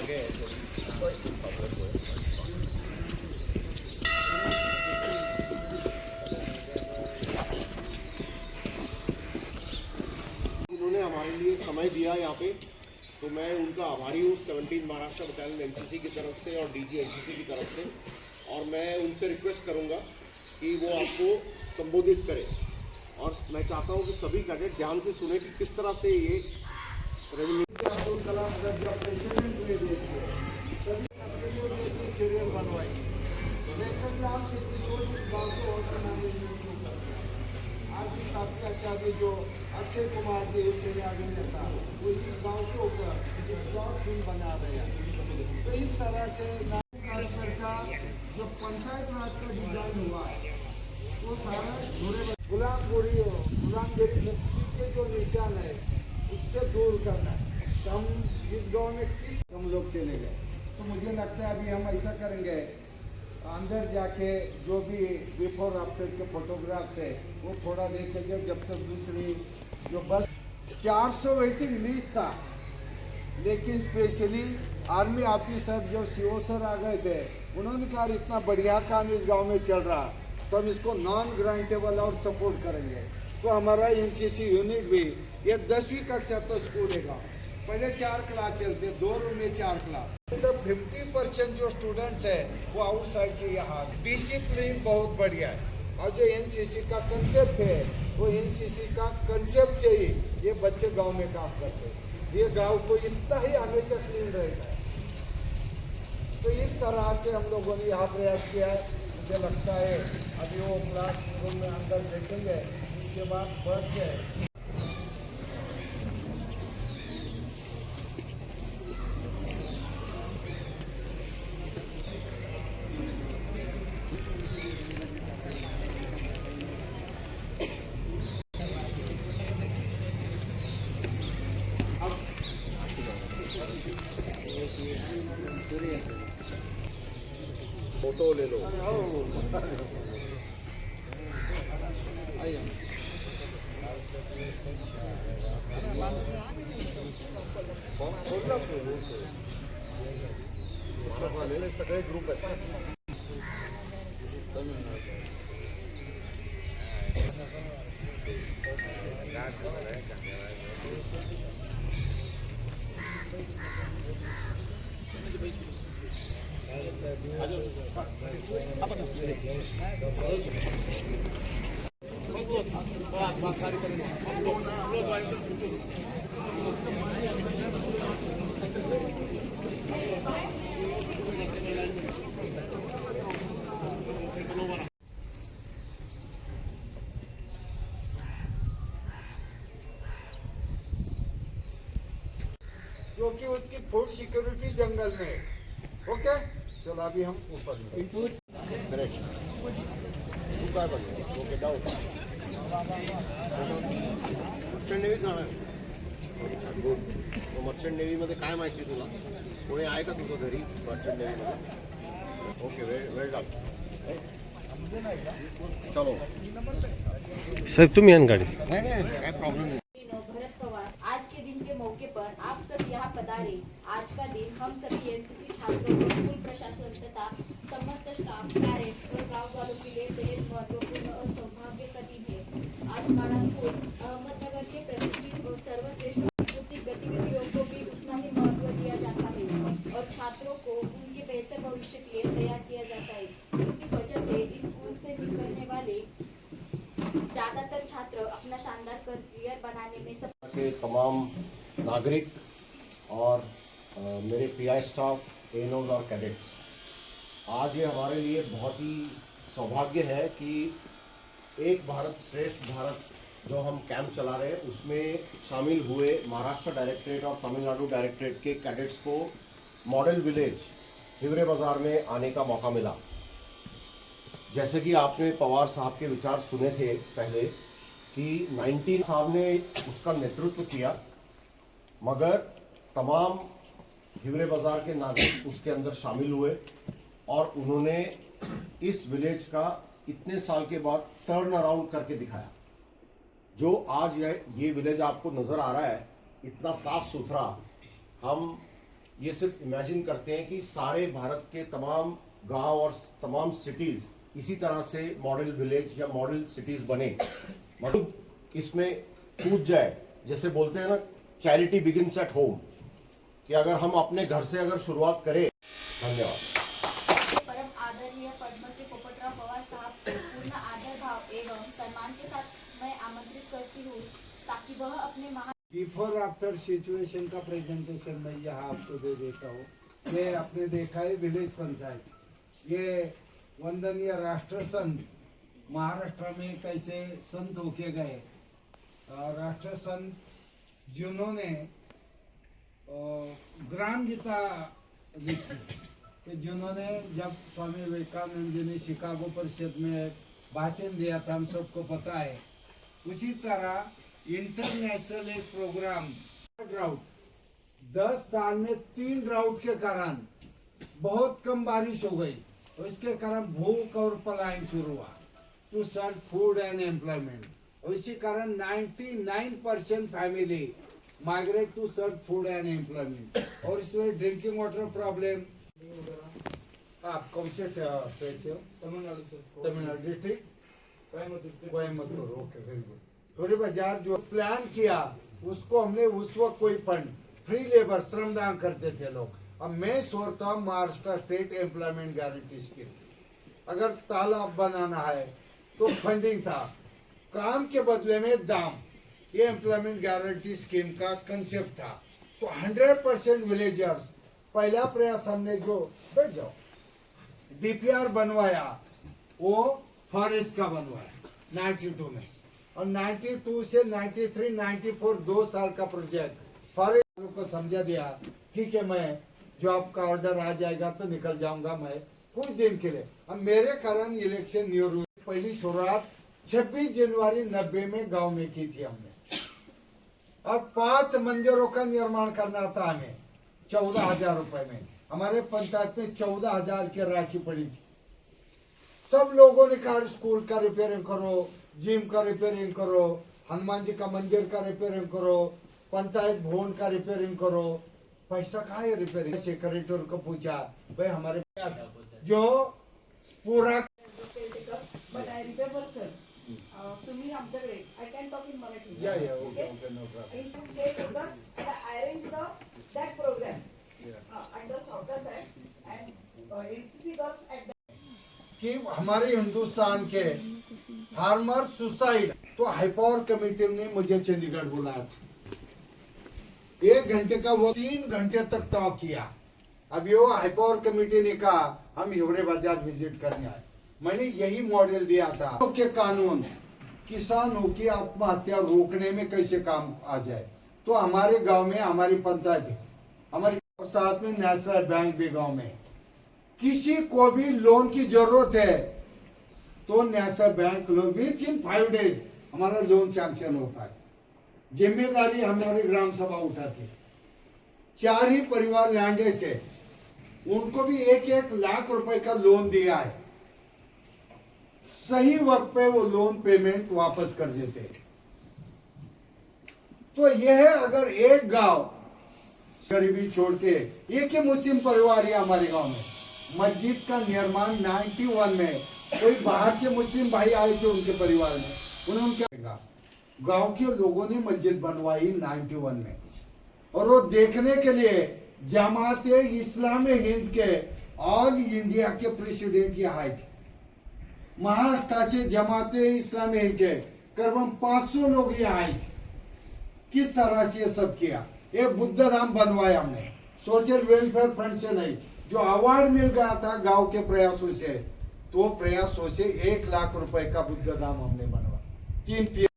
आगे है थोड़ी प्रॉब्लम हुआ है। इन्होंने हमारे लिए समय दिया यहाँ पे, तो मैं उनका आभारी हूँ 17 महाराष्ट्र बटालियन एनसीसी की तरफ से और डीजी एनसीसी की तरफ से। और मैं उनसे रिक्वेस्ट करूँगा कि वो आपको संबोधित करें, और मैं चाहता हूँ कि सभी कैडेट ध्यान से सुने कि किस तरह से ये अब्दुल कलाम जब प्रेसिडेंट हुए देश के, तभी सीरियल बनवाई। सेकंड क्लास की सोच इस बात को और बनाने में आज भी काफी अच्छा भी जो अक्षय कुमार जी से अभिनेता वो इस गाँव के ऊपर शॉर्ट फिल्म बना रहे हैं। तो इस तरह से का जो पंचायत राज का डिजाइन हुआ है वो सारा गुलामगिरी संस्कृति के जो निशान है उससे दूर करना है। तो हम इस गाँव में हम लोग चले गए, तो मुझे लगता है अभी हम ऐसा करेंगे, अंदर जाके जो भी बिफोर आफ्टर के फोटोग्राफ्स है वो थोड़ा देखेंगे, जब तक दूसरी जो बस 400 वेटिंग लिस्ट था, लेकिन स्पेशली आर्मी ऑफिसर जो सीओ सर आ गए थे, उन्होंने कहा इतना बढ़िया काम इस गांव में चल रहा तो हम इसको नॉन ग्रांटेबल और सपोर्ट करेंगे। तो हमारा एनसीसी यूनिट भी ये 10वीं कक्षा तक स्कूल है, पहले 4 क्लास चलते, 2 रूम में 4 क्लास। तो 50% जो स्टूडेंट्स है वो आउटसाइड से यहाँ। डिसिप्लिन बहुत बढ़िया है, और जो एनसीसी का कंसेप्ट है वो एनसीसी का कंसेप्ट से ही ये बच्चे गांव में काम करते हैं। ये गांव को इतना ही हमेशा क्लीन रहेगा। तो इस तरह से हम लोगों ने यहाँ प्रयास किया है। मुझे लगता है अभी वो क्लास रूम में अंदर देखेंगे, इसके बाद बस है। फोटो ले लो। सगळे ग्रुप आहेत। क्योंकि उसकी फूड सिक्योरिटी जंगल में है। ओके, चलो अभी हम ऊपर ओके डाउन मर्चंट नेव्ही जाणार। मर्चंट नेव्हीमध्ये काय माहिती तुला, कोणी आहे का तुझं घरी मर्चंट नेव्हीमध्ये? ओके, वेळ डन। चलो सर तुम्ही आण गाडी। नहीं काय प्रॉब्लम नहीं। आज के दिन के मौके पर आप सब यहाँ पधारे। आज का दिन हम सभी एनसीसी छात्रों को स्कूल प्रशासन तथा समस्त स्टाफ, पेरेंट्स और गाँव वालों के लिए बेहद महत्वपूर्ण और सौभाग्य का दिन है। आज हमारा स्कूल अहमदनगर के प्रतिष्ठित और सर्वश्रेष्ठ सांस्कृतिक गतिविधियों को भी उतना ही महत्व दिया जाता है और छात्रों को उनके बेहतर भविष्य के लिए तैयार किया जाता है। इसी वजह से इस स्कूल से निकलने वाले ज्यादातर छात्र अपना शानदार करियर बनाने में के तमाम नागरिक और मेरे पीआई स्टाफ, एनओज और कैडेट्स, आज ये हमारे लिए बहुत ही सौभाग्य है कि एक भारत श्रेष्ठ भारत जो हम कैंप चला रहे हैं उसमें शामिल हुए महाराष्ट्र डायरेक्टरेट और तमिलनाडु डायरेक्टरेट के कैडेट्स को मॉडल विलेज हिवरे बाज़ार में आने का मौका मिला। जैसे कि आपने पवार साहब के विचार सुने थे पहले कि 19 साहब ने उसका नेतृत्व किया, मगर तमाम हिवरे बाज़ार के नागरिक उसके अंदर शामिल हुए और उन्होंने इस विलेज का इतने साल के बाद टर्न अराउंड करके दिखाया। जो आज ये विलेज आपको नज़र आ रहा है, इतना साफ सुथरा, हम ये सिर्फ इमेजिन करते हैं कि सारे भारत के तमाम गांव और तमाम सिटीज इसी तरह से मॉडल विलेज या मॉडल सिटीज बने, मतलब इसमें कूद जाए। जैसे बोलते हैं ना, चैरिटी बिगिंस एट होम, कि अगर हम अपने घर से अगर शुरुआत करें। धन्यवाद। परम आदरणीय पद्मश्री पोपटराव पवार साहब को पूर्ण आदर भाव एवं सम्मान के साथ मैं आमंत्रित करती हूँ ताकि वह अपने बिफोर आफ्टर सिचुएशन का प्रेजेंटेशन मैं यहाँ आपको दे देता हूँ। ये आपने देखा है विलेज पंचायत, ये वंदनीय राष्ट्र संत महाराष्ट्र में कैसे संत होके गए। राष्ट्र संत जिन्होंने ग्राम गीता लिखी, कि जिन्होंने जब स्वामी विवेकानंद जी ने शिकागो परिषद में भाषण दिया था, हम सबको पता है। उसी तरह इंटरनेशनल एक प्रोग्राम ड्राउट, 10 साल में 3 ड्राउट के कारण बहुत कम बारिश हो गई, और इसके कारण भूख और पलायन शुरू हुआ to search food and employment. और इसी कारण 99% family migrate to search food and employment. और इसमें ड्रिंकिंग वाटर प्रॉब्लम। आप कौन से हो? तमिलनाडु से। Tamil Nadu district Coimbatore. Okay, very good. थोड़े बाजार जो प्लान किया उसको हमने उस वक्त कोई फंड, फ्री लेबर, श्रमदान करते थे लोग। अब मैं सोचता हूँ Maharashtra state employment guarantee scheme, अगर तालाब बनाना है तो फंडिंग था, काम के बदले में दाम, ये एम्प्लॉयमेंट गारंटी स्कीम का कंसेप्ट था। तो 100% विलेजर्स, पहला प्रयास हमने जो बैठ जाओ डीपीआर बनवाया, वो फॉरेस्ट का बनवाया 92 में, और 92 से 93, 94 2 साल का प्रोजेक्ट फॉरेस्ट को समझा दिया। ठीक है, मैं जॉब का ऑर्डर आ जाएगा तो निकल जाऊंगा मैं कुछ दिन के लिए। अब मेरे कारण इलेक्शन नहीं हो रही। पहली शुरुआत 26 जनवरी 90 में गांव में की थी हमने। अब 5 मंदिरों का निर्माण करना था हमें 14,000 रुपए में। हमारे पंचायत में 14,000 की राशि पड़ी थी। सब लोगों ने कहा स्कूल का रिपेयरिंग करो, जिम का रिपेयरिंग करो, हनुमान जी का मंदिर का रिपेयरिंग करो, पंचायत भवन का रिपेयरिंग करो। पैसा कहाँ है रिपेयरिंग? सेक्रेटरी को पूछा, भाई हमारे पास जो पूरा But I remember, sir, तुम्ही आमच्याकडे I can talk in Marathi. या Okay? Okay, no problem. And you take over and arrange that program under Saukar Act and NCC girls at the कि हमारे हिंदुस्तान के फार्मर सुसाइड, तो high power committee ने मुझे चंडीगढ़ बुलाया था। 1 घंटे का वो 3 घंटे तक टॉक किया। अब ये हाईपावर कमेटी ने कहा हम हिवरे बाजार विजिट करने आए। मैंने यही मॉडल दिया था के कानून किसानों की आत्महत्या रोकने में कैसे काम आ जाए। तो हमारे गांव में हमारी पंचायत है, हमारी साथ में नेशनल बैंक भी गांव में। किसी को भी लोन की जरूरत है तो national bank loan within 5 days हमारा लोन सैंक्शन होता है। जिम्मेदारी हमारी ग्राम सभा उठाती। 4 ही परिवार लैंडे से उनको भी 1-1 लाख रुपए का लोन दिया है। सही वक्त पे वो लोन पेमेंट वापस कर देते। तो यह अगर एक गांव गरीबी छोड़ के, एक ही मुस्लिम परिवार है हमारे गांव में, मस्जिद का निर्माण 91 में कोई बाहर से मुस्लिम भाई आए थे उनके परिवार में, उन्होंने क्या, गांव के लोगों ने मस्जिद बनवाई 91 में। और वो देखने के लिए जमाते इस्लामी हिंद के ऑल इंडिया के प्रेसिडेंट यहाँ आए थे। महाराष्ट्र से जमाते इस्लामी हिंद के करीबन 500 लोग यहाँ आए थे। किस तरह से ये सब किया। एक बुद्ध धाम बनवाया हमने, सोशल वेलफेयर फंड से नहीं, जो अवार्ड मिल गया था गांव के प्रयासों से, तो प्रयासों से 1 लाख रुपए का बुद्ध धाम हमने बनवाया। 3